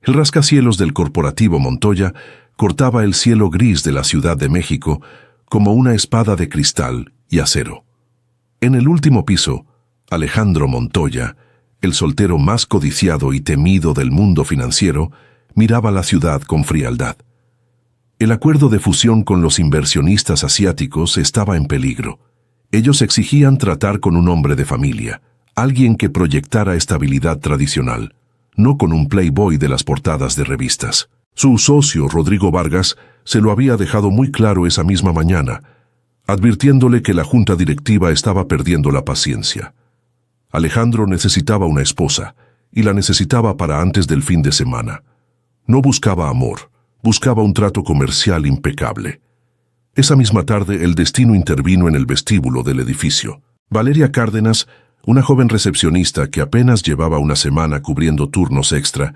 El rascacielos del corporativo Montoya cortaba el cielo gris de la Ciudad de México como una espada de cristal y acero. En el último piso, Alejandro Montoya, el soltero más codiciado y temido del mundo financiero, miraba la ciudad con frialdad. El acuerdo de fusión con los inversionistas asiáticos estaba en peligro. Ellos exigían tratar con un hombre de familia, alguien que proyectara estabilidad tradicional, no con un playboy de las portadas de revistas. Su socio, Rodrigo Vargas, se lo había dejado muy claro esa misma mañana, advirtiéndole que la junta directiva estaba perdiendo la paciencia. Alejandro necesitaba una esposa, y la necesitaba para antes del fin de semana. No buscaba amor, buscaba un trato comercial impecable. Esa misma tarde el destino intervino en el vestíbulo del edificio. Valeria Cárdenas, una joven recepcionista que apenas llevaba una semana cubriendo turnos extra,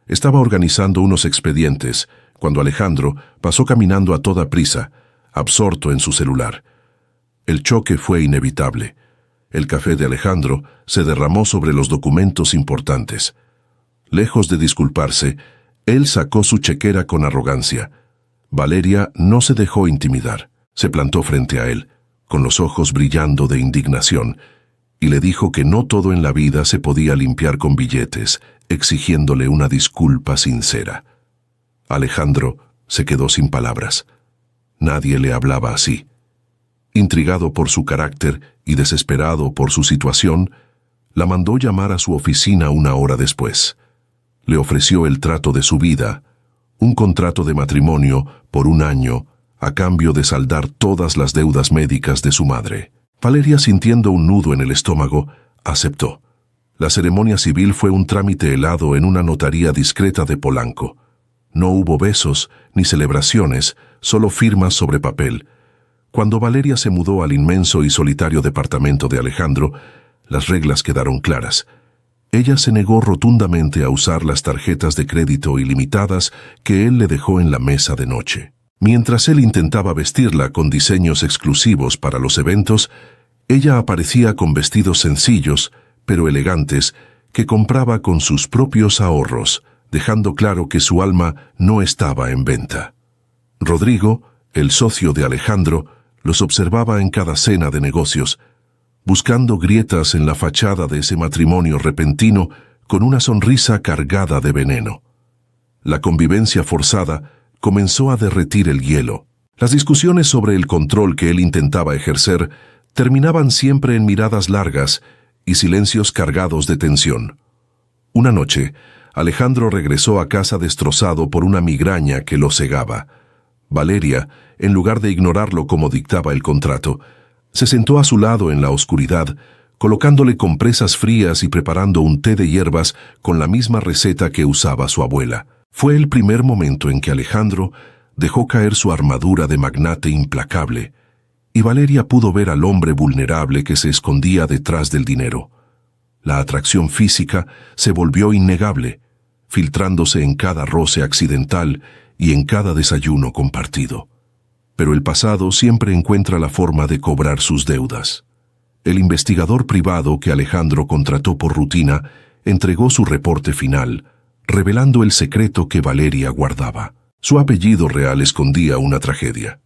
estaba organizando unos expedientes cuando Alejandro pasó caminando a toda prisa, absorto en su celular. El choque fue inevitable. El café de Alejandro se derramó sobre los documentos importantes. Lejos de disculparse, él sacó su chequera con arrogancia. Valeria no se dejó intimidar. Se plantó frente a él, con los ojos brillando de indignación, y le dijo que no todo en la vida se podía limpiar con billetes, exigiéndole una disculpa sincera. Alejandro se quedó sin palabras. Nadie le hablaba así. Intrigado por su carácter y desesperado por su situación, la mandó llamar a su oficina una hora después. Le ofreció el trato de su vida, un contrato de matrimonio por 1 año, a cambio de saldar todas las deudas médicas de su madre. Valeria, sintiendo un nudo en el estómago, aceptó. La ceremonia civil fue un trámite helado en una notaría discreta de Polanco. No hubo besos ni celebraciones, solo firmas sobre papel. Cuando Valeria se mudó al inmenso y solitario departamento de Alejandro, las reglas quedaron claras. Ella se negó rotundamente a usar las tarjetas de crédito ilimitadas que él le dejó en la mesa de noche. Mientras él intentaba vestirla con diseños exclusivos para los eventos, ella aparecía con vestidos sencillos, pero elegantes, que compraba con sus propios ahorros, dejando claro que su alma no estaba en venta. Rodrigo, el socio de Alejandro, los observaba en cada cena de negocios, buscando grietas en la fachada de ese matrimonio repentino con una sonrisa cargada de veneno. La convivencia forzada comenzó a derretir el hielo. Las discusiones sobre el control que él intentaba ejercer terminaban siempre en miradas largas y silencios cargados de tensión. Una noche, Alejandro regresó a casa destrozado por una migraña que lo cegaba. Valeria, en lugar de ignorarlo como dictaba el contrato, se sentó a su lado en la oscuridad, colocándole compresas frías y preparando un té de hierbas con la misma receta que usaba su abuela. Fue el primer momento en que Alejandro dejó caer su armadura de magnate implacable, y Valeria pudo ver al hombre vulnerable que se escondía detrás del dinero. La atracción física se volvió innegable, filtrándose en cada roce accidental y en cada desayuno compartido. Pero el pasado siempre encuentra la forma de cobrar sus deudas. El investigador privado que Alejandro contrató por rutina entregó su reporte final, revelando el secreto que Valeria guardaba. Su apellido real escondía una tragedia.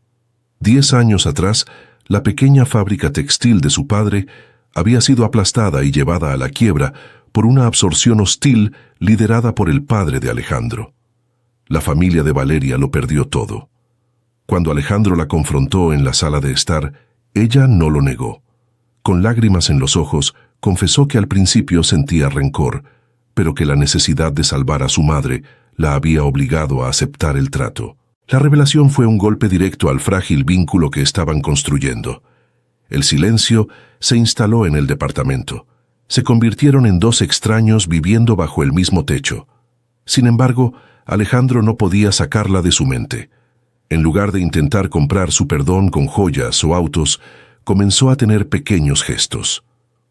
10 años atrás, la pequeña fábrica textil de su padre había sido aplastada y llevada a la quiebra por una absorción hostil liderada por el padre de Alejandro. La familia de Valeria lo perdió todo. Cuando Alejandro la confrontó en la sala de estar, ella no lo negó. Con lágrimas en los ojos, confesó que al principio sentía rencor, pero que la necesidad de salvar a su madre la había obligado a aceptar el trato. La revelación fue un golpe directo al frágil vínculo que estaban construyendo. El silencio se instaló en el departamento. Se convirtieron en 2 extraños viviendo bajo el mismo techo. Sin embargo, Alejandro no podía sacarla de su mente. En lugar de intentar comprar su perdón con joyas o autos, comenzó a tener pequeños gestos.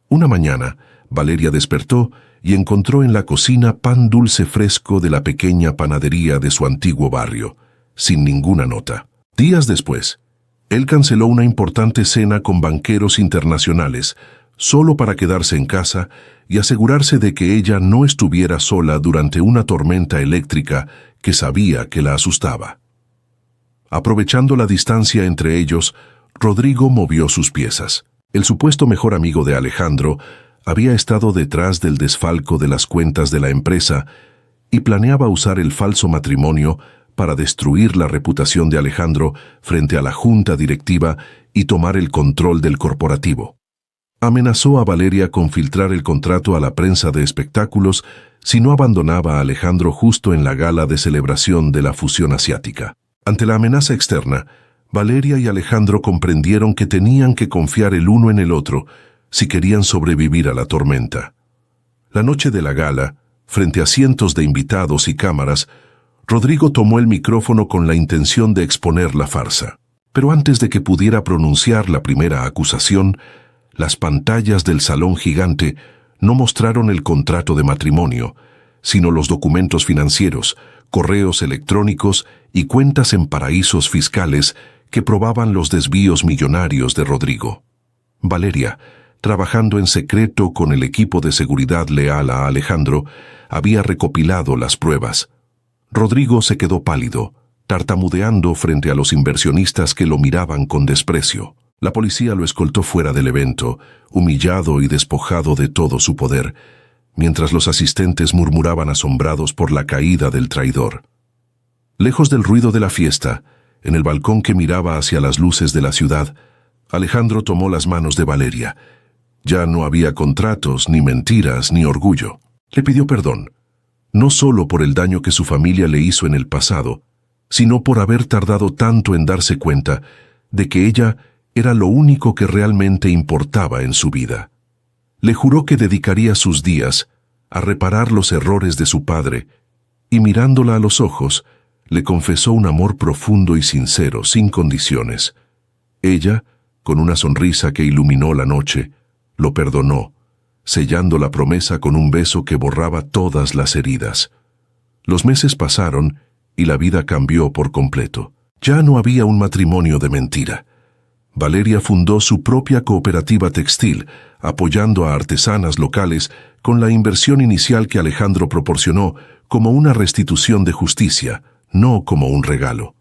Una mañana, Valeria despertó y encontró en la cocina pan dulce fresco de la pequeña panadería de su antiguo barrio, sin ninguna nota. Días después, él canceló una importante cena con banqueros internacionales, solo para quedarse en casa y asegurarse de que ella no estuviera sola durante una tormenta eléctrica que sabía que la asustaba. Aprovechando la distancia entre ellos, Rodrigo movió sus piezas. El supuesto mejor amigo de Alejandro había estado detrás del desfalco de las cuentas de la empresa y planeaba usar el falso matrimonio para destruir la reputación de Alejandro frente a la junta directiva y tomar el control del corporativo. Amenazó a Valeria con filtrar el contrato a la prensa de espectáculos si no abandonaba a Alejandro justo en la gala de celebración de la fusión asiática. Ante la amenaza externa, Valeria y Alejandro comprendieron que tenían que confiar el uno en el otro si querían sobrevivir a la tormenta. La noche de la gala, frente a cientos de invitados y cámaras, Rodrigo tomó el micrófono con la intención de exponer la farsa. Pero antes de que pudiera pronunciar la primera acusación, las pantallas del salón gigante no mostraron el contrato de matrimonio, sino los documentos financieros, correos electrónicos y cuentas en paraísos fiscales que probaban los desvíos millonarios de Rodrigo. Valeria, trabajando en secreto con el equipo de seguridad leal a Alejandro, había recopilado las pruebas. Rodrigo se quedó pálido, tartamudeando frente a los inversionistas que lo miraban con desprecio. La policía lo escoltó fuera del evento, humillado y despojado de todo su poder, mientras los asistentes murmuraban asombrados por la caída del traidor. Lejos del ruido de la fiesta, en el balcón que miraba hacia las luces de la ciudad, Alejandro tomó las manos de Valeria. Ya no había contratos, ni mentiras, ni orgullo. Le pidió perdón, no solo por el daño que su familia le hizo en el pasado, sino por haber tardado tanto en darse cuenta de que ella era lo único que realmente importaba en su vida. Le juró que dedicaría sus días a reparar los errores de su padre, y mirándola a los ojos, le confesó un amor profundo y sincero, sin condiciones. Ella, con una sonrisa que iluminó la noche, lo perdonó, sellando la promesa con un beso que borraba todas las heridas. Los meses pasaron y la vida cambió por completo. Ya no había un matrimonio de mentira. Valeria fundó su propia cooperativa textil, apoyando a artesanas locales con la inversión inicial que Alejandro proporcionó como una restitución de justicia, no como un regalo.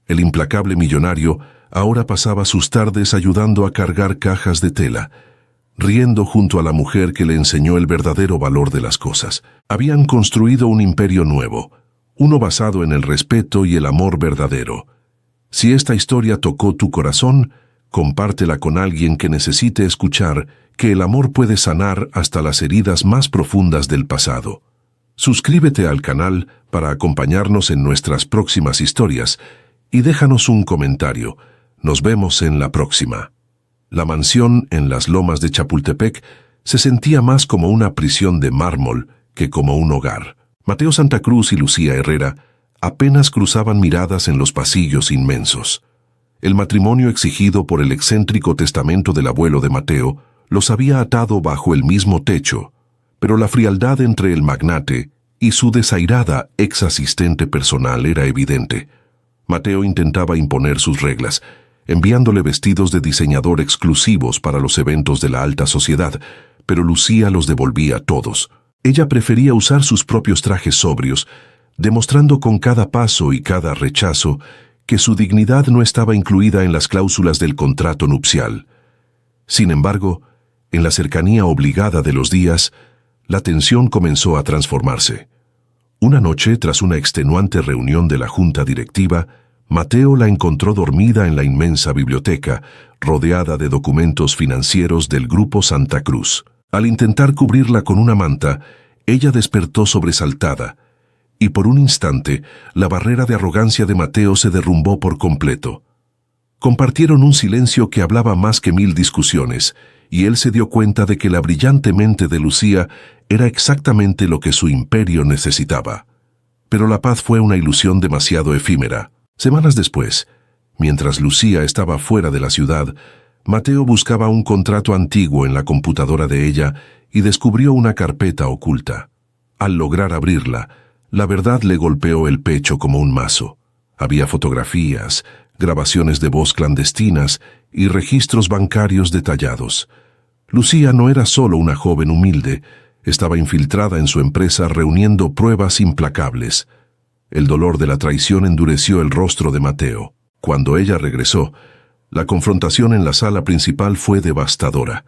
El implacable millonario ahora pasaba sus tardes ayudando a cargar cajas de tela, riendo junto a la mujer que le enseñó el verdadero valor de las cosas. Habían construido un imperio nuevo, uno basado en el respeto y el amor verdadero. Si esta historia tocó tu corazón, compártela con alguien que necesite escuchar que el amor puede sanar hasta las heridas más profundas del pasado. Suscríbete al canal para acompañarnos en nuestras próximas historias y déjanos un comentario. Nos vemos en la próxima. La mansión en las lomas de Chapultepec se sentía más como una prisión de mármol que como un hogar. Mateo Santa Cruz y Lucía Herrera apenas cruzaban miradas en los pasillos inmensos. El matrimonio exigido por el excéntrico testamento del abuelo de Mateo los había atado bajo el mismo techo, pero la frialdad entre el magnate y su desairada ex asistente personal era evidente. Mateo intentaba imponer sus reglas, enviándole vestidos de diseñador exclusivos para los eventos de la alta sociedad, pero Lucía los devolvía todos. Ella prefería usar sus propios trajes sobrios, demostrando con cada paso y cada rechazo que su dignidad no estaba incluida en las cláusulas del contrato nupcial. Sin embargo, en la cercanía obligada de los días, la tensión comenzó a transformarse. Una noche, tras una extenuante reunión de la junta directiva, Mateo la encontró dormida en la inmensa biblioteca, rodeada de documentos financieros del Grupo Santa Cruz. Al intentar cubrirla con una manta, ella despertó sobresaltada, y por un instante la barrera de arrogancia de Mateo se derrumbó por completo. Compartieron un silencio que hablaba más que 1000 discusiones, y él se dio cuenta de que la brillante mente de Lucía era exactamente lo que su imperio necesitaba. Pero la paz fue una ilusión demasiado efímera. Semanas después, mientras Lucía estaba fuera de la ciudad, Mateo buscaba un contrato antiguo en la computadora de ella y descubrió una carpeta oculta. Al lograr abrirla, la verdad le golpeó el pecho como un mazo. Había fotografías, grabaciones de voz clandestinas y registros bancarios detallados. Lucía no era solo una joven humilde, estaba infiltrada en su empresa reuniendo pruebas implacables. El dolor de la traición endureció el rostro de Mateo. Cuando ella regresó, la confrontación en la sala principal fue devastadora.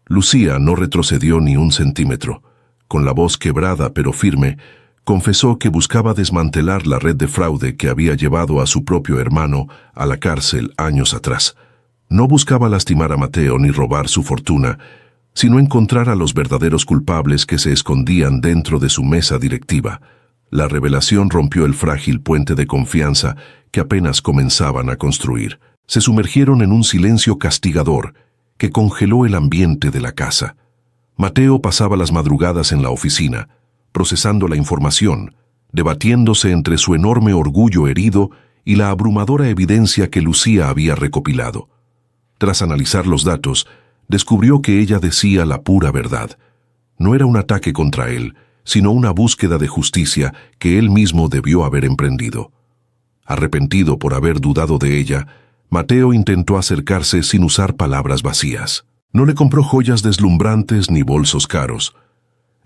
Lucía no retrocedió ni un centímetro. Con la voz quebrada pero firme, confesó que buscaba desmantelar la red de fraude que había llevado a su propio hermano a la cárcel años atrás. No buscaba lastimar a Mateo ni robar su fortuna, sino encontrar a los verdaderos culpables que se escondían dentro de su mesa directiva. La revelación rompió el frágil puente de confianza que apenas comenzaban a construir. Se sumergieron en un silencio castigador que congeló el ambiente de la casa. Mateo pasaba las madrugadas en la oficina, procesando la información, debatiéndose entre su enorme orgullo herido y la abrumadora evidencia que Lucía había recopilado. Tras analizar los datos, descubrió que ella decía la pura verdad. No era un ataque contra él, sino una búsqueda de justicia que él mismo debió haber emprendido. Arrepentido por haber dudado de ella, Mateo intentó acercarse sin usar palabras vacías. No le compró joyas deslumbrantes ni bolsos caros.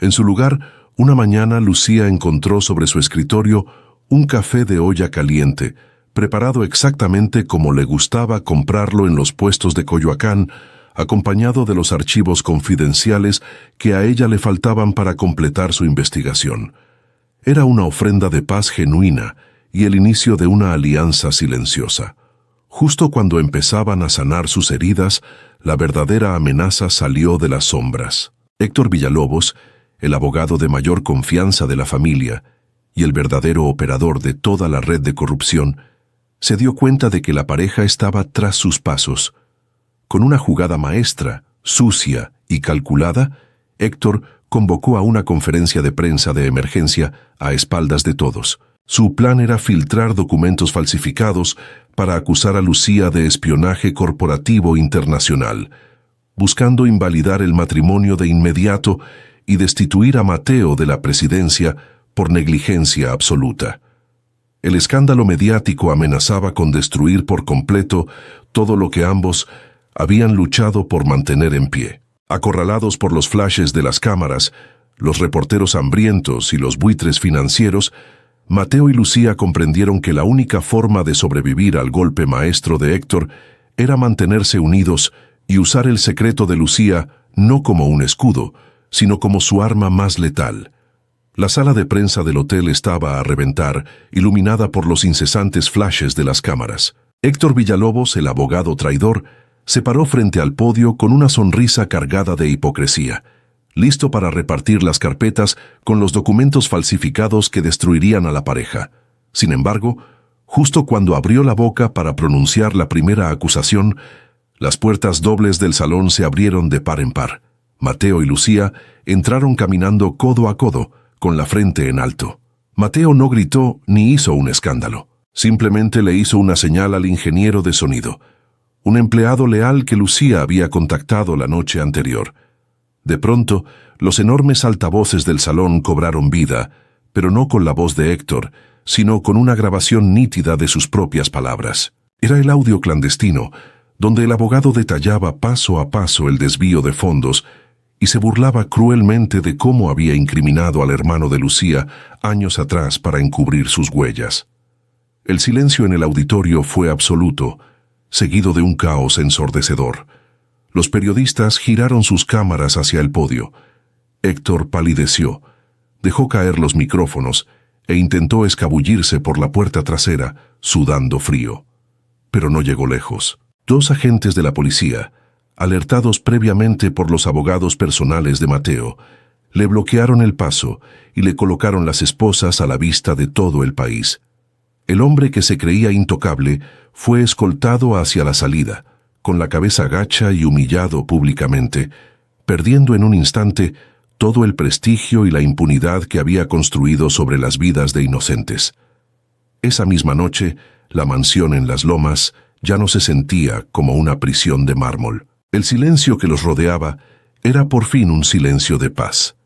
En su lugar, una mañana Lucía encontró sobre su escritorio un café de olla caliente, preparado exactamente como le gustaba comprarlo en los puestos de Coyoacán, acompañado de los archivos confidenciales que a ella le faltaban para completar su investigación. Era una ofrenda de paz genuina y el inicio de una alianza silenciosa. Justo cuando empezaban a sanar sus heridas, la verdadera amenaza salió de las sombras. Héctor Villalobos, el abogado de mayor confianza de la familia y el verdadero operador de toda la red de corrupción, se dio cuenta de que la pareja estaba tras sus pasos. Con una jugada maestra, sucia y calculada, Héctor convocó a una conferencia de prensa de emergencia a espaldas de todos. Su plan era filtrar documentos falsificados para acusar a Lucía de espionaje corporativo internacional, buscando invalidar el matrimonio de inmediato y destituir a Mateo de la presidencia por negligencia absoluta. El escándalo mediático amenazaba con destruir por completo todo lo que ambos habían luchado por mantener en pie. Acorralados por los flashes de las cámaras, los reporteros hambrientos y los buitres financieros, Mateo y Lucía comprendieron que la única forma de sobrevivir al golpe maestro de Héctor era mantenerse unidos y usar el secreto de Lucía no como un escudo, sino como su arma más letal. La sala de prensa del hotel estaba a reventar, iluminada por los incesantes flashes de las cámaras. Héctor Villalobos, el abogado traidor, se paró frente al podio con una sonrisa cargada de hipocresía, listo para repartir las carpetas con los documentos falsificados que destruirían a la pareja. Sin embargo, justo cuando abrió la boca para pronunciar la primera acusación, las puertas dobles del salón se abrieron de par en par. Mateo y Lucía entraron caminando codo a codo, con la frente en alto. Mateo no gritó ni hizo un escándalo. Simplemente le hizo una señal al ingeniero de sonido, un empleado leal que Lucía había contactado la noche anterior. De pronto, los enormes altavoces del salón cobraron vida, pero no con la voz de Héctor, sino con una grabación nítida de sus propias palabras. Era el audio clandestino, donde el abogado detallaba paso a paso el desvío de fondos y se burlaba cruelmente de cómo había incriminado al hermano de Lucía años atrás para encubrir sus huellas. El silencio en el auditorio fue absoluto, seguido de un caos ensordecedor. Los periodistas giraron sus cámaras hacia el podio. Héctor palideció, dejó caer los micrófonos e intentó escabullirse por la puerta trasera, sudando frío. Pero no llegó lejos. 2 agentes de la policía, alertados previamente por los abogados personales de Mateo, le bloquearon el paso y le colocaron las esposas a la vista de todo el país. El hombre que se creía intocable fue escoltado hacia la salida, con la cabeza gacha y humillado públicamente, perdiendo en un instante todo el prestigio y la impunidad que había construido sobre las vidas de inocentes. Esa misma noche, la mansión en Las Lomas ya no se sentía como una prisión de mármol. El silencio que los rodeaba era por fin un silencio de paz.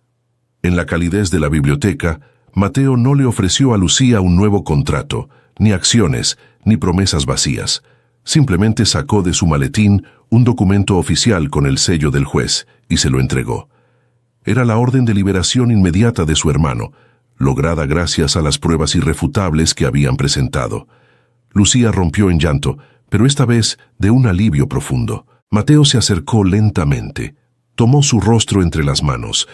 En la calidez de la biblioteca, Mateo no le ofreció a Lucía un nuevo contrato, ni acciones, ni promesas vacías. Simplemente sacó de su maletín un documento oficial con el sello del juez, y se lo entregó. Era la orden de liberación inmediata de su hermano, lograda gracias a las pruebas irrefutables que habían presentado. Lucía rompió en llanto, pero esta vez de un alivio profundo. Mateo se acercó lentamente, tomó su rostro entre las manos,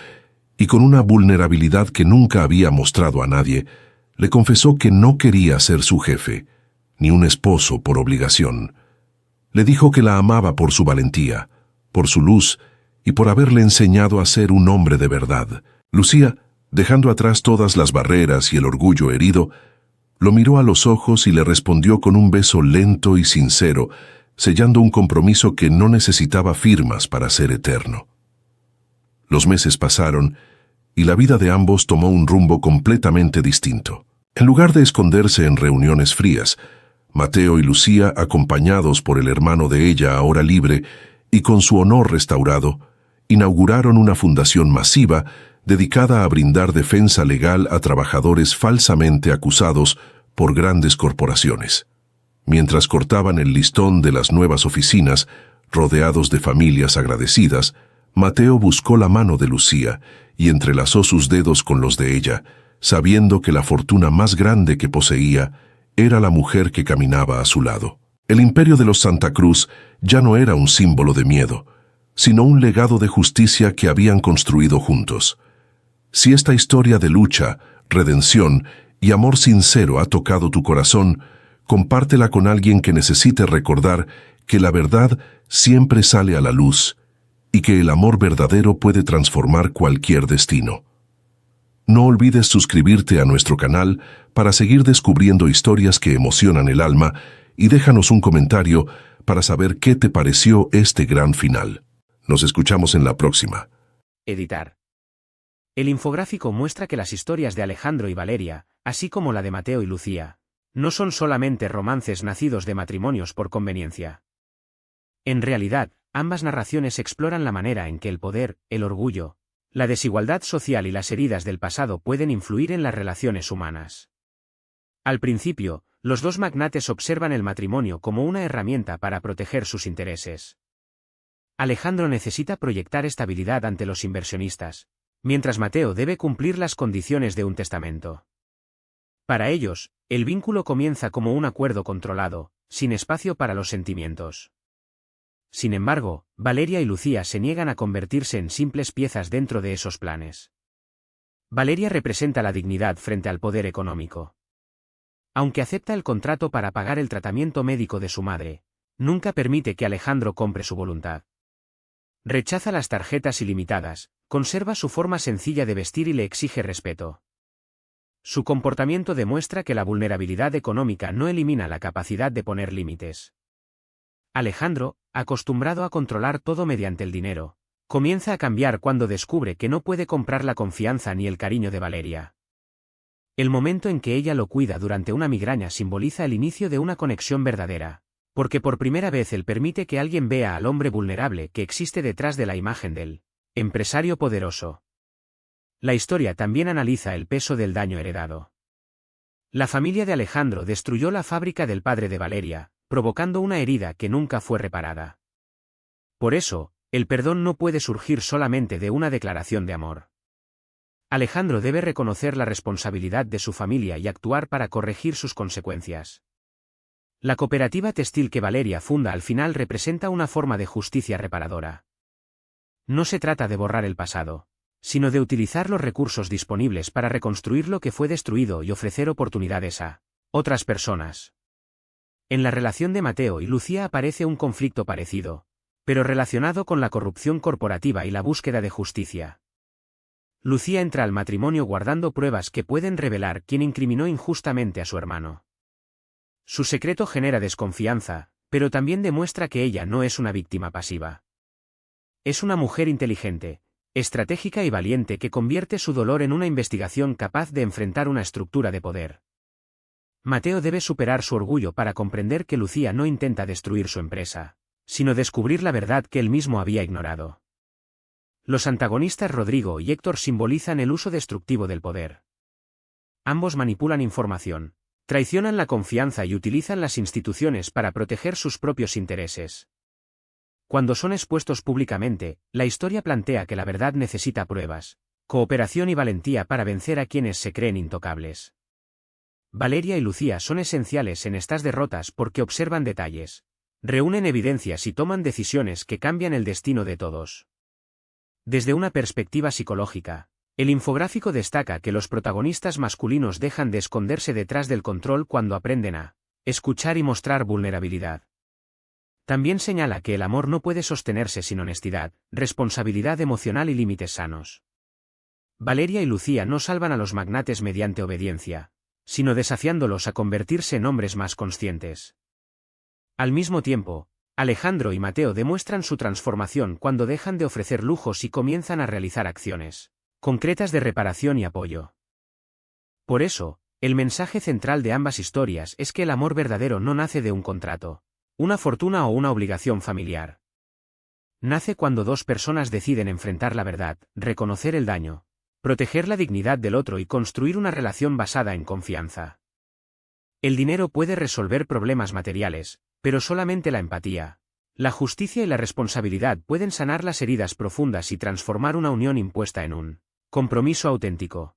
y con una vulnerabilidad que nunca había mostrado a nadie, le confesó que no quería ser su jefe, ni un esposo por obligación. Le dijo que la amaba por su valentía, por su luz y por haberle enseñado a ser un hombre de verdad. Lucía, dejando atrás todas las barreras y el orgullo herido, lo miró a los ojos y le respondió con un beso lento y sincero, sellando un compromiso que no necesitaba firmas para ser eterno. Los meses pasaron y la vida de ambos tomó un rumbo completamente distinto. En lugar de esconderse en reuniones frías, Mateo y Lucía, acompañados por el hermano de ella ahora libre y con su honor restaurado, inauguraron una fundación masiva dedicada a brindar defensa legal a trabajadores falsamente acusados por grandes corporaciones. Mientras cortaban el listón de las nuevas oficinas, rodeados de familias agradecidas, Mateo buscó la mano de Lucía y entrelazó sus dedos con los de ella, sabiendo que la fortuna más grande que poseía era la mujer que caminaba a su lado. El imperio de los Santa Cruz ya no era un símbolo de miedo, sino un legado de justicia que habían construido juntos. Si esta historia de lucha, redención y amor sincero ha tocado tu corazón, compártela con alguien que necesite recordar que la verdad siempre sale a la luz y que el amor verdadero puede transformar cualquier destino. No olvides suscribirte a nuestro canal para seguir descubriendo historias que emocionan el alma y déjanos un comentario para saber qué te pareció este gran final. Nos escuchamos en la próxima. Editar. El infográfico muestra que las historias de Alejandro y Valeria, así como la de Mateo y Lucía, no son solamente romances nacidos de matrimonios por conveniencia. En realidad, ambas narraciones exploran la manera en que el poder, el orgullo, la desigualdad social y las heridas del pasado pueden influir en las relaciones humanas. Al principio, los dos magnates observan el matrimonio como una herramienta para proteger sus intereses. Alejandro necesita proyectar estabilidad ante los inversionistas, mientras Mateo debe cumplir las condiciones de un testamento. Para ellos, el vínculo comienza como un acuerdo controlado, sin espacio para los sentimientos. Sin embargo, Valeria y Lucía se niegan a convertirse en simples piezas dentro de esos planes. Valeria representa la dignidad frente al poder económico. Aunque acepta el contrato para pagar el tratamiento médico de su madre, nunca permite que Alejandro compre su voluntad. Rechaza las tarjetas ilimitadas, conserva su forma sencilla de vestir y le exige respeto. Su comportamiento demuestra que la vulnerabilidad económica no elimina la capacidad de poner límites. Alejandro, acostumbrado a controlar todo mediante el dinero, comienza a cambiar cuando descubre que no puede comprar la confianza ni el cariño de Valeria. El momento en que ella lo cuida durante una migraña simboliza el inicio de una conexión verdadera, porque por primera vez él permite que alguien vea al hombre vulnerable que existe detrás de la imagen del empresario poderoso. La historia también analiza el peso del daño heredado. La familia de Alejandro destruyó la fábrica del padre de Valeria, provocando una herida que nunca fue reparada. Por eso, el perdón no puede surgir solamente de una declaración de amor. Alejandro debe reconocer la responsabilidad de su familia y actuar para corregir sus consecuencias. La cooperativa textil que Valeria funda al final representa una forma de justicia reparadora. No se trata de borrar el pasado, sino de utilizar los recursos disponibles para reconstruir lo que fue destruido y ofrecer oportunidades a otras personas. En la relación de Mateo y Lucía aparece un conflicto parecido, pero relacionado con la corrupción corporativa y la búsqueda de justicia. Lucía entra al matrimonio guardando pruebas que pueden revelar quién incriminó injustamente a su hermano. Su secreto genera desconfianza, pero también demuestra que ella no es una víctima pasiva. Es una mujer inteligente, estratégica y valiente que convierte su dolor en una investigación capaz de enfrentar una estructura de poder. Mateo debe superar su orgullo para comprender que Lucía no intenta destruir su empresa, sino descubrir la verdad que él mismo había ignorado. Los antagonistas Rodrigo y Héctor simbolizan el uso destructivo del poder. Ambos manipulan información, traicionan la confianza y utilizan las instituciones para proteger sus propios intereses. Cuando son expuestos públicamente, la historia plantea que la verdad necesita pruebas, cooperación y valentía para vencer a quienes se creen intocables. Valeria y Lucía son esenciales en estas derrotas porque observan detalles, reúnen evidencias y toman decisiones que cambian el destino de todos. Desde una perspectiva psicológica, el infográfico destaca que los protagonistas masculinos dejan de esconderse detrás del control cuando aprenden a escuchar y mostrar vulnerabilidad. También señala que el amor no puede sostenerse sin honestidad, responsabilidad emocional y límites sanos. Valeria y Lucía no salvan a los magnates mediante obediencia, sino desafiándolos a convertirse en hombres más conscientes. Al mismo tiempo, Alejandro y Mateo demuestran su transformación cuando dejan de ofrecer lujos y comienzan a realizar acciones concretas de reparación y apoyo. Por eso, el mensaje central de ambas historias es que el amor verdadero no nace de un contrato, una fortuna o una obligación familiar. Nace cuando dos personas deciden enfrentar la verdad, reconocer el daño, proteger la dignidad del otro y construir una relación basada en confianza. El dinero puede resolver problemas materiales, pero solamente la empatía, la justicia y la responsabilidad pueden sanar las heridas profundas y transformar una unión impuesta en un compromiso auténtico.